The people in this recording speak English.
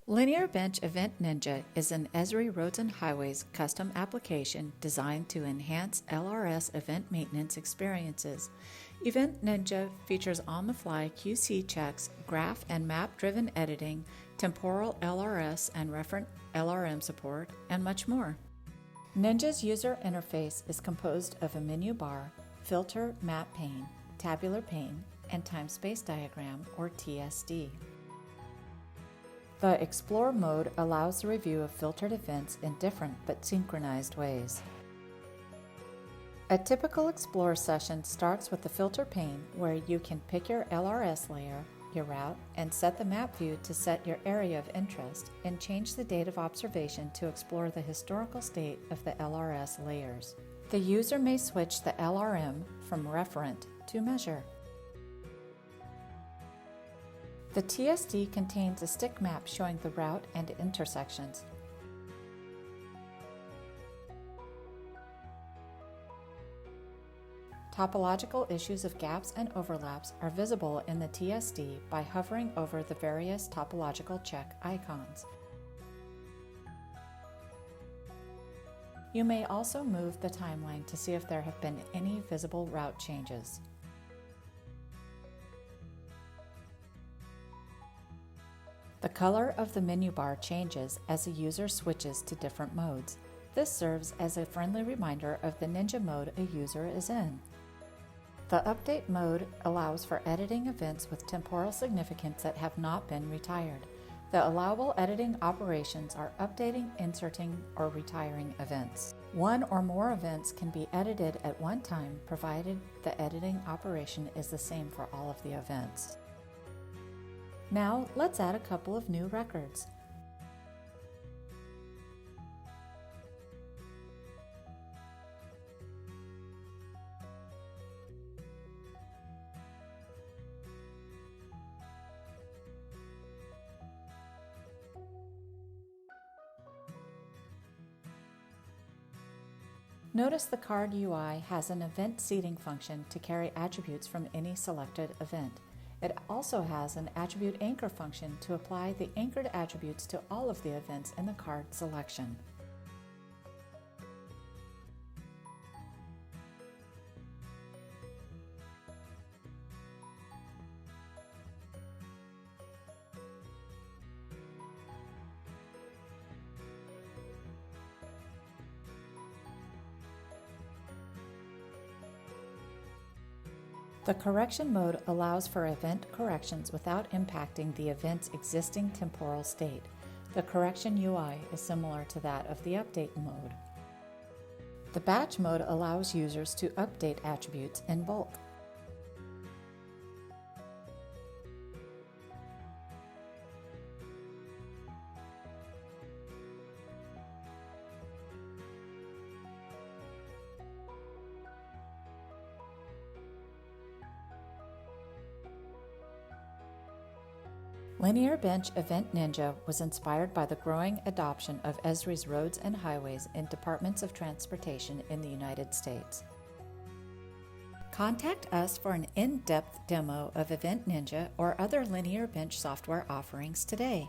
LinearBench Event Ninja is an Esri Roads and Highways custom application designed to enhance LRS event maintenance experiences. Event Ninja features on-the-fly QC checks, graph and map-driven editing, temporal LRS and referent LRM support, and much more. Ninja's user interface is composed of a menu bar, filter map pane, tabular pane, and time-space diagram, or TSD. The Explore mode allows the review of filtered events in different but synchronized ways. A typical Explore session starts with the filter pane, where you can pick your LRS layer, your route, and set the map view to set your area of interest, and change the date of observation to explore the historical state of the LRS layers. The user may switch the LRM from referent to measure. The TSD contains a stick map showing the route and intersections. Topological issues of gaps and overlaps are visible in the TSD by hovering over the various topological check icons. You may also move the timeline to see if there have been any visible route changes. The color of the menu bar changes as the user switches to different modes. This serves as a friendly reminder of the Ninja mode a user is in. The Update mode allows for editing events with temporal significance that have not been retired. The allowable editing operations are updating, inserting, or retiring events. One or more events can be edited at one time, provided the editing operation is the same for all of the events. Now, let's add a couple of new records. Notice the card UI has an event seeding function to carry attributes from any selected event. It also has an attribute anchor function to apply the anchored attributes to all of the events in the card selection. The Correction mode allows for event corrections without impacting the event's existing temporal state. The Correction UI is similar to that of the Update mode. The Batch mode allows users to update attributes in bulk. LinearBench Event Ninja was inspired by the growing adoption of Esri's Roads and Highways in departments of transportation in the United States. Contact us for an in-depth demo of Event Ninja or other LinearBench software offerings today.